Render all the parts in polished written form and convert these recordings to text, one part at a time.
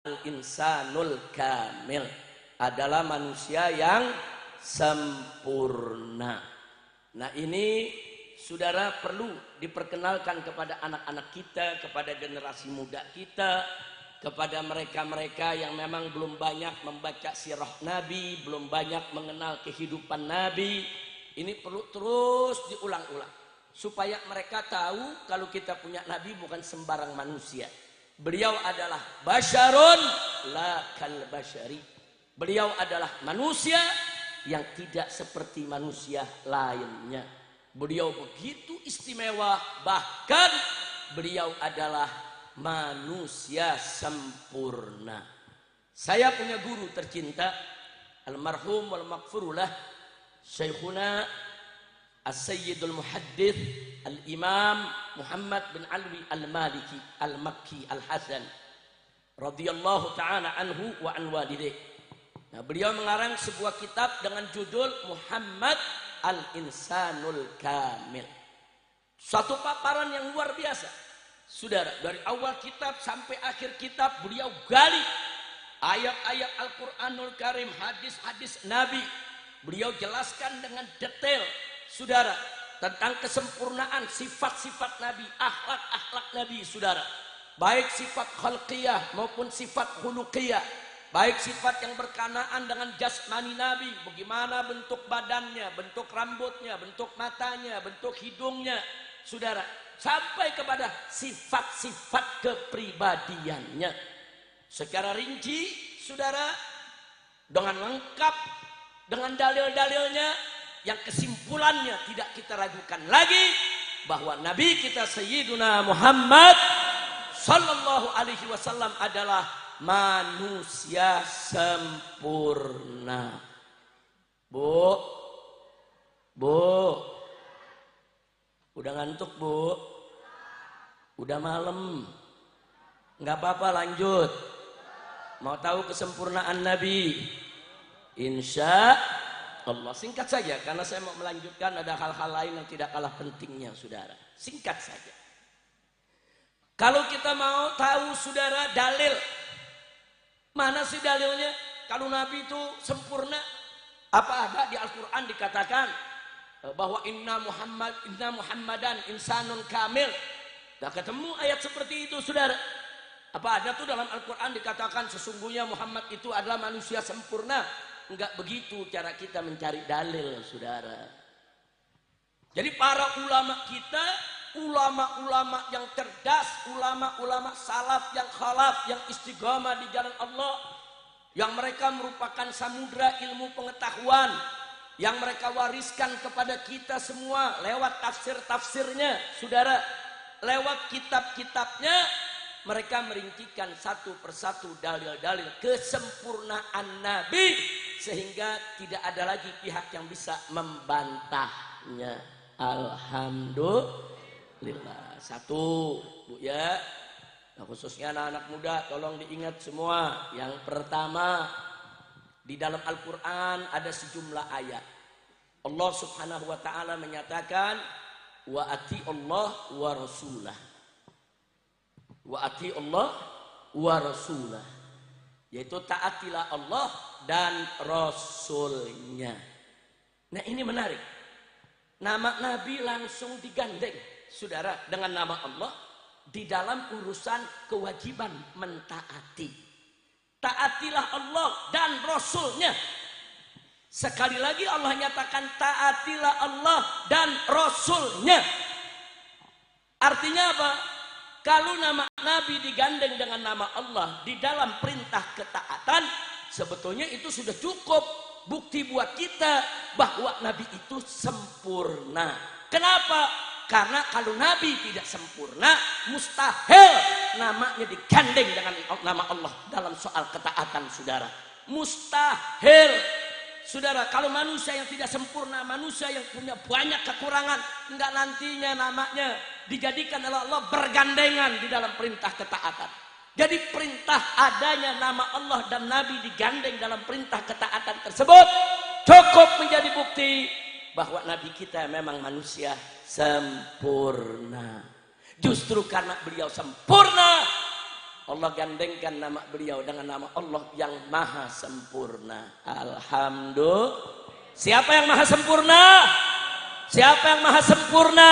Al-insanul kamil adalah manusia yang sempurna. Nah ini saudara perlu diperkenalkan kepada anak-anak kita, kepada generasi muda kita, kepada mereka-mereka yang memang belum banyak membaca sirah Nabi, belum banyak mengenal kehidupan Nabi. Ini perlu terus diulang-ulang supaya mereka tahu kalau kita punya Nabi bukan sembarang manusia. Beliau adalah basyarun la kal basyari. Beliau adalah manusia yang tidak seperti manusia lainnya. Beliau begitu istimewa, bahkan beliau adalah manusia sempurna. Saya punya guru tercinta, almarhum wal maghfurullah, Syekhuna As-Sayyidul Muhaddits Al-Imam Muhammad bin Alwi Al-Maliki Al-Makki Al-Hasan radhiyallahu ta'ala anhu wa an walidayh. Nah, beliau mengarang sebuah kitab dengan judul Muhammad Al-Insanul Kamil. Satu paparan yang luar biasa. Saudara, dari awal kitab sampai akhir kitab beliau gali ayat-ayat Al-Qur'anul Karim, hadis-hadis Nabi. Beliau jelaskan dengan detail, saudara, tentang kesempurnaan sifat-sifat Nabi, akhlak-akhlak Nabi, saudara. Baik sifat khalqiyah maupun sifat khuluqiyah. Baik sifat yang berkenaan dengan jasmani Nabi, bagaimana bentuk badannya, bentuk rambutnya, bentuk matanya, bentuk hidungnya, saudara. Sampai kepada sifat-sifat kepribadiannya. Secara rinci, saudara, dengan lengkap, dengan dalil-dalilnya, yang kesimpulannya tidak kita ragukan lagi bahwa Nabi kita Sayyiduna Muhammad sallallahu alaihi wasallam adalah manusia sempurna. Bu, udah ngantuk bu? Udah malam? Nggak apa-apa, lanjut. Mau tahu kesempurnaan Nabi? Insya Allah singkat saja, karena saya mau melanjutkan, ada hal-hal lain yang tidak kalah pentingnya, saudara. Singkat saja. Kalau kita mau tahu, saudara, dalil, mana sih dalilnya? Kalau Nabi itu sempurna, apa ada di Al-Quran dikatakan bahwa inna Muhammadan insanun kamil? Tidak ketemu ayat seperti itu, saudara. Apa ada tuh dalam Al-Quran dikatakan sesungguhnya Muhammad itu adalah manusia sempurna? Enggak begitu cara kita mencari dalil, saudara. Jadi para ulama kita, ulama-ulama yang cerdas, ulama-ulama salaf yang khalaf, yang istiqamah di jalan Allah, yang mereka merupakan samudra ilmu pengetahuan, yang mereka wariskan kepada kita semua lewat tafsir-tafsirnya, saudara, lewat kitab-kitabnya. Mereka merincikan satu persatu dalil-dalil kesempurnaan Nabi, sehingga tidak ada lagi pihak yang bisa membantahnya. Alhamdulillah. Satu, Bu ya. Nah, khususnya anak-anak muda tolong diingat semua. Yang pertama, di dalam Al-Qur'an ada sejumlah ayat. Allah Subhanahu wa taala menyatakan wa ati Allah wa rasulah. Wa ati Allah wa rasulah, yaitu taatilah Allah dan Rasulnya. Nah ini menarik, nama Nabi langsung digandeng, saudara, dengan nama Allah di dalam urusan kewajiban mentaati. Taatilah Allah dan Rasulnya. Sekali lagi Allah nyatakan taatilah Allah dan Rasulnya. Artinya apa? Kalau nama Nabi digandeng dengan nama Allah di dalam perintah ketaatan, sebetulnya itu sudah cukup bukti buat kita bahwa Nabi itu sempurna. Kenapa? Karena kalau Nabi tidak sempurna, mustahil namanya digandeng dengan nama Allah dalam soal ketaatan, saudara. Mustahil. Saudara, kalau manusia yang tidak sempurna, manusia yang punya banyak kekurangan, enggak nantinya namanya dijadikan oleh Allah bergandengan di dalam perintah ketaatan. Jadi perintah adanya nama Allah dan Nabi digandeng dalam perintah ketaatan tersebut cukup menjadi bukti bahwa Nabi kita memang manusia sempurna. Justru karena beliau sempurna, Allah gandengkan nama beliau dengan nama Allah yang maha sempurna. Alhamdulillah. Siapa yang maha sempurna? Siapa yang maha sempurna?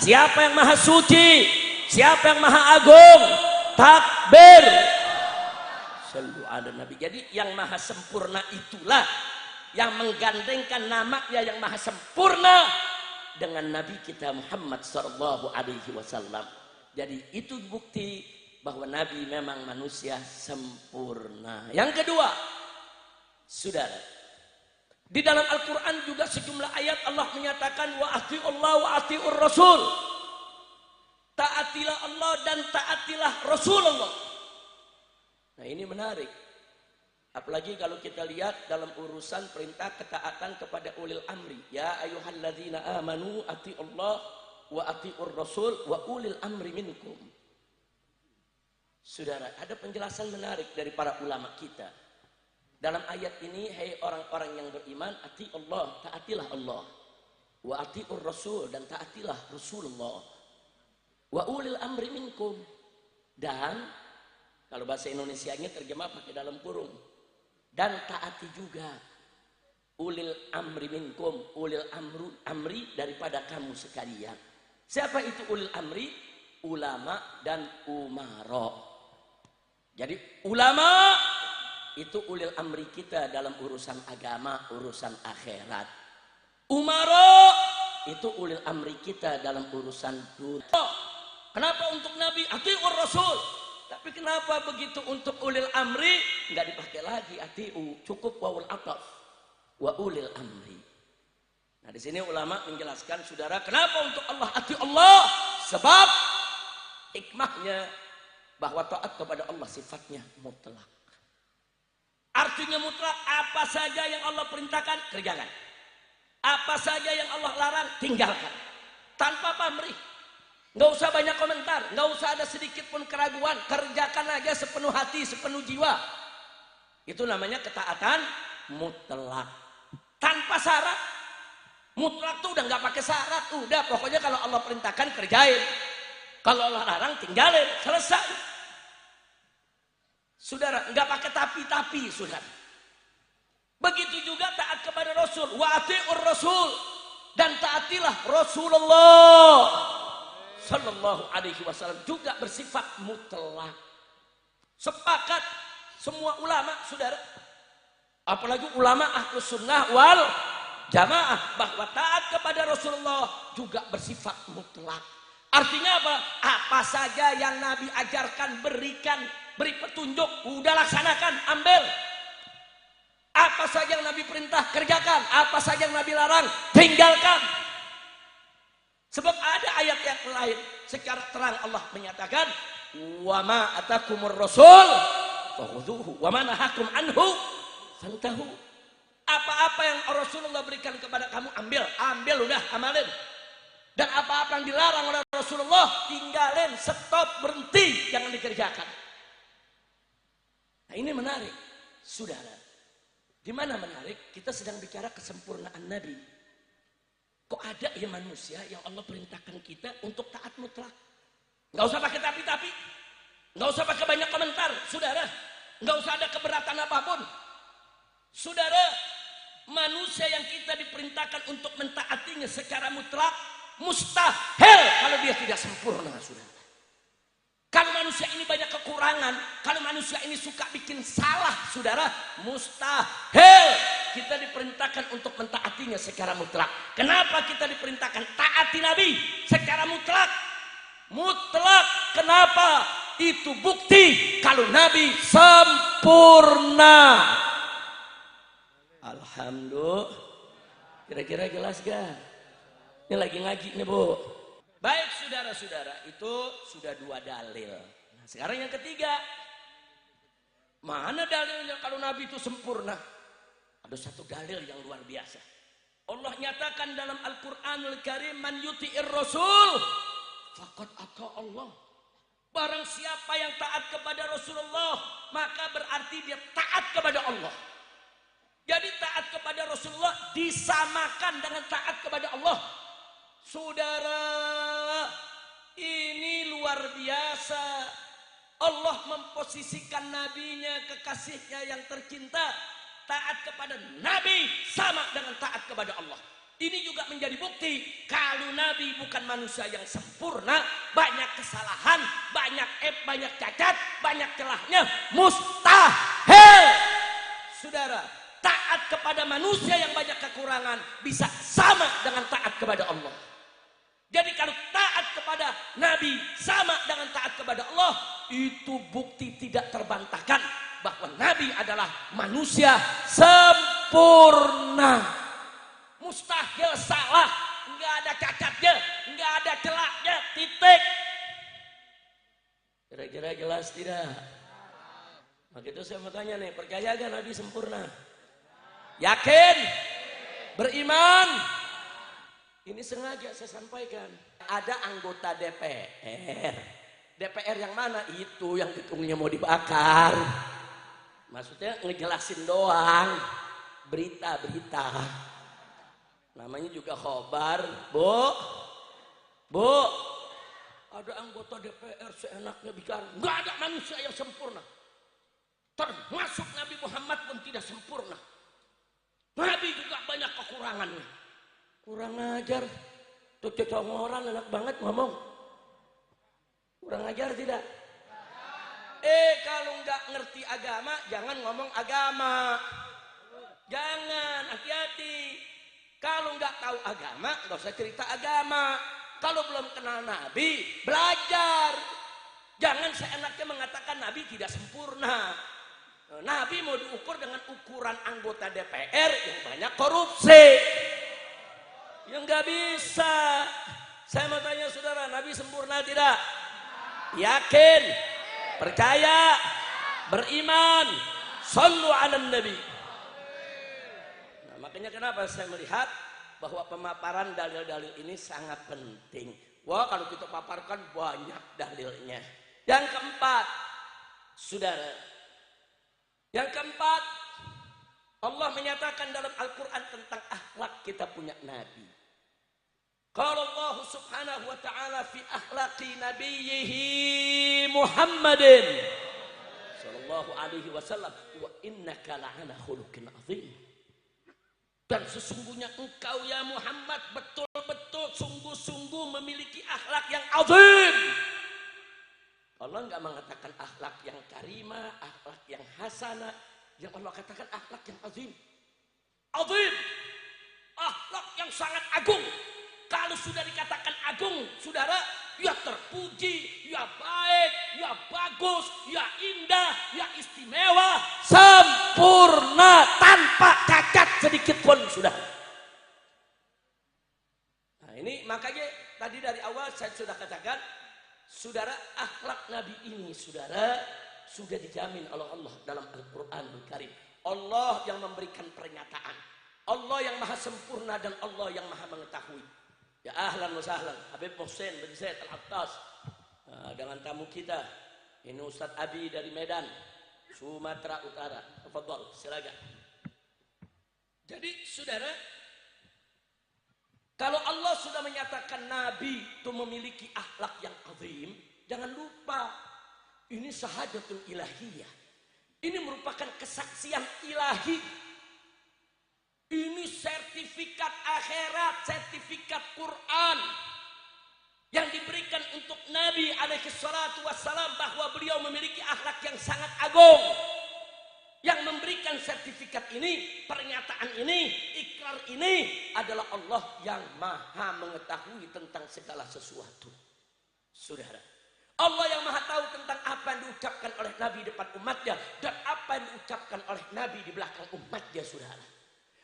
Siapa yang maha suci? Siapa yang maha agung? Takbir. Sallu ala Nabi. Jadi yang maha sempurna itulah yang menggandengkan namanya yang maha sempurna dengan Nabi kita Muhammad sallallahu alaihi wasallam. Jadi itu bukti bahwa Nabi memang manusia sempurna. Yang kedua, saudara, di dalam Al-Quran juga sejumlah ayat Allah menyatakan wa ati'ullah wa ati'ur rasul. Taatilah Allah dan taatilah Rasulullah. Nah ini menarik. Apalagi kalau kita lihat dalam urusan perintah ketaatan kepada ulil amri. Ya ayyuhalladzina amanu ati'ullah wa ati'ur rasul wa ulil amri minkum. Saudara, ada penjelasan menarik dari para ulama kita. Dalam ayat ini, hai orang-orang yang beriman, ati Allah, taatilah Allah. Wa ati'ur rasul, dan taatilah Rasulullah. Wa ulil amri minkum. Dan, kalau bahasa Indonesianya terjemah pakai dalam kurung. Dan taati juga ulil amri minkum, ulil amri daripada kamu sekalian. Siapa itu ulil amri? Ulama dan umara. Jadi ulama itu ulil amri kita dalam urusan agama, urusan akhirat. Umara itu ulil amri kita dalam urusan dunia. Kenapa untuk Nabi ati'ur rasul? Tapi kenapa begitu untuk ulil amri nggak dipakai lagi ati'u, cukup wawul ataf wa ulil amri. Nah di sini ulama menjelaskan saudara kenapa untuk Allah ati Allah? Sebab hikmahnya bahwa taat kepada Allah sifatnya mutlak. Artinya mutlak, apa saja yang Allah perintahkan kerjakan, apa saja yang Allah larang tinggalkan, tanpa pamrih. Nggak usah banyak komentar, nggak usah ada sedikit pun keraguan, kerjakan aja sepenuh hati, sepenuh jiwa. Itu namanya ketaatan mutlak, tanpa syarat. Mutlak tuh udah nggak pakai syarat, udah pokoknya kalau Allah perintahkan kerjain, kalau Allah larang tinggalin, selesai. Saudara, nggak pakai tapi, saudara. Begitu juga taat kepada Rasul, wa ati'ur rasul, dan taatilah Rasulullah sallallahu alaihi wasallam juga bersifat mutlak. Sepakat semua ulama, saudara. Apalagi ulama ahlus sunnah wal jamaah bahwa taat kepada Rasulullah juga bersifat mutlak. Artinya apa? Apa saja yang Nabi ajarkan, beri petunjuk, udah laksanakan, ambil. Apa saja yang Nabi perintah, kerjakan. Apa saja yang Nabi larang, tinggalkan. Sebab ada ayat yang lain secara terang Allah menyatakan, wa ma atakumur rasul fakhudhuhu wa ma nahakum anhu fantahu. Apa-apa yang Rasulullah berikan kepada kamu, ambil udah, amalin. Dan apa-apa yang dilarang oleh Rasulullah, tinggalin, stop, berhenti, jangan dikerjakan. Nah ini menarik, saudara. Di mana menarik? Kita sedang bicara kesempurnaan Nabi. Kok ada ya manusia yang Allah perintahkan kita untuk taat mutlak? Nggak usah pakai tapi, nggak usah pakai banyak komentar, saudara. Nggak usah ada keberatan apapun, saudara. Manusia yang kita diperintahkan untuk mentaatinya secara mutlak, mustahil kalau dia tidak sempurna, saudara. Kalau manusia ini banyak kekurangan, kalau manusia ini suka bikin salah, saudara, mustahil kita diperintahkan untuk mentaatinya secara mutlak. Kenapa kita diperintahkan taati Nabi secara mutlak? Mutlak, kenapa? Itu bukti kalau Nabi sempurna. Alhamdulillah. Kira-kira jelas gak? Ini lagi ngaji nih, Bu. Baik, saudara-saudara, itu sudah 2 dalil. Nah, sekarang yang ketiga. Mana dalilnya kalau Nabi itu sempurna? Ada satu dalil yang luar biasa. Allah nyatakan dalam Al-Qur'anul Karim, man yuti'ir rasul faqad ata Allah. Barang siapa yang taat kepada Rasulullah, maka berarti dia taat kepada Allah. Jadi taat kepada Rasulullah disamakan dengan taat kepada Allah. Saudara, ini luar biasa. Allah memposisikan nabinya, kekasihnya yang tercinta, taat kepada nabi sama dengan taat kepada Allah. Ini juga menjadi bukti kalau nabi bukan manusia yang sempurna, banyak kesalahan, banyak banyak cacat, banyak celahnya, mustahil. Saudara, taat kepada manusia yang banyak kekurangan bisa sama dengan taat kepada Allah. Jadi kalau taat kepada nabi sama dengan taat kepada Allah, itu bukti tidak terbantahkan bahwa nabi adalah manusia sempurna. Mustahil salah, nggak ada cacatnya, nggak ada celahnya, titik. Kira-kira jelas tidak? Maka itu saya mau tanya nih, percaya gak nabi sempurna? Yakin? Beriman? Ini sengaja saya sampaikan. Ada anggota DPR. DPR yang mana? Itu yang gedungnya mau dibakar. Maksudnya ngejelasin doang. Berita-berita. Namanya juga khobar. Bu, ada anggota DPR seenaknya bicara. Nggak ada manusia yang sempurna. Termasuk Nabi Muhammad pun tidak sempurna. Nabi juga banyak kekurangannya. Kurang ajar. Tuh orang enak banget ngomong. Kurang ajar tidak? Kalau nggak ngerti agama, jangan ngomong agama. Jangan, hati-hati. Kalau nggak tahu agama, nggak usah cerita agama. Kalau belum kenal Nabi, belajar. Jangan seenaknya mengatakan Nabi tidak sempurna. Nabi mau diukur dengan ukuran anggota DPR yang banyak korupsi. Yang nggak bisa. Saya mau tanya saudara, Nabi sempurna tidak? Yakin? Percaya? Beriman? Shallu ala Nabi. Makanya kenapa saya melihat bahwa pemaparan dalil-dalil ini sangat penting. Wah, kalau kita paparkan banyak dalilnya. Yang keempat, saudara. Yang keempat, Allah menyatakan dalam Al-Quran tentang akhlak kita punya Nabi. Qala Allah subhanahu wa ta'ala fi akhlaqi nabiyyihi Muhammadin sallallahu alaihi wasallam wa innaka la'ala khuluqin azim. Dan sesungguhnya engkau ya Muhammad betul-betul sungguh-sungguh memiliki akhlak yang azim. Allah enggak mengatakan akhlak yang karimah, akhlak yang hasanah. Yang Allah katakan akhlak yang azim. Azim. Akhlak yang sangat agung. Kalau sudah dikatakan agung, saudara, ya terpuji, ya baik, ya bagus, ya indah, ya istimewa, sempurna, tanpa cacat sedikit pun sudah. Nah ini makanya tadi dari awal saya sudah katakan, saudara, akhlak Nabi ini, saudara, sudah dijamin oleh Allah dalam Al-Quranul Karim. Allah yang memberikan pernyataan, Allah yang maha sempurna dan Allah yang maha mengetahui. Ya ahlan wa sahlan Habib Hussein bin Zaid Al-Attas dengan tamu kita. Ini Ustadz Abi dari Medan, Sumatera Utara. Tafadhol, silakan. Jadi saudara, kalau Allah sudah menyatakan Nabi itu memiliki akhlak yang azim, jangan lupa ini syahadatul ilahiyah. Ini merupakan kesaksian ilahi. Ini sertifikat akhirat, sertifikat Quran yang diberikan untuk Nabi alaihi salatu wassalam bahwa beliau memiliki akhlak yang sangat agung. Yang memberikan sertifikat ini, pernyataan ini, ikrar ini adalah Allah yang maha mengetahui tentang segala sesuatu. Saudara, Allah yang maha tahu tentang apa yang diucapkan oleh Nabi di depan umatnya dan apa yang diucapkan oleh Nabi di belakang umatnya, saudara.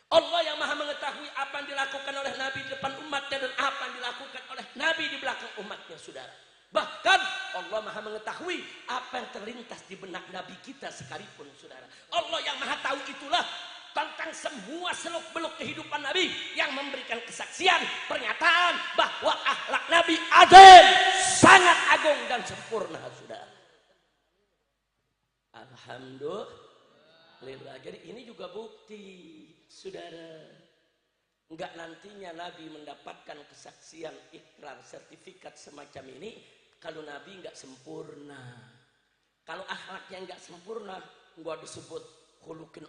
Allah yang maha mengetahui apa yang dilakukan oleh Nabi di depan umatnya dan apa yang dilakukan oleh Nabi di belakang umatnya, saudara. Bahkan Allah maha mengetahui apa yang terlintas di benak Nabi kita sekalipun, saudara. Allah yang maha tahu itulah tentang semua seluk-beluk kehidupan Nabi yang memberikan kesaksian, pernyataan bahwa akhlak Nabi adil, sangat agung dan sempurna, saudara. Alhamdulillah. Jadi ini juga bukti, saudara. Enggak nantinya Nabi mendapatkan kesaksian, ikrar, sertifikat semacam ini kalau Nabi enggak sempurna. Kalau akhlaknya nggak sempurna, nggak disebut khuluqin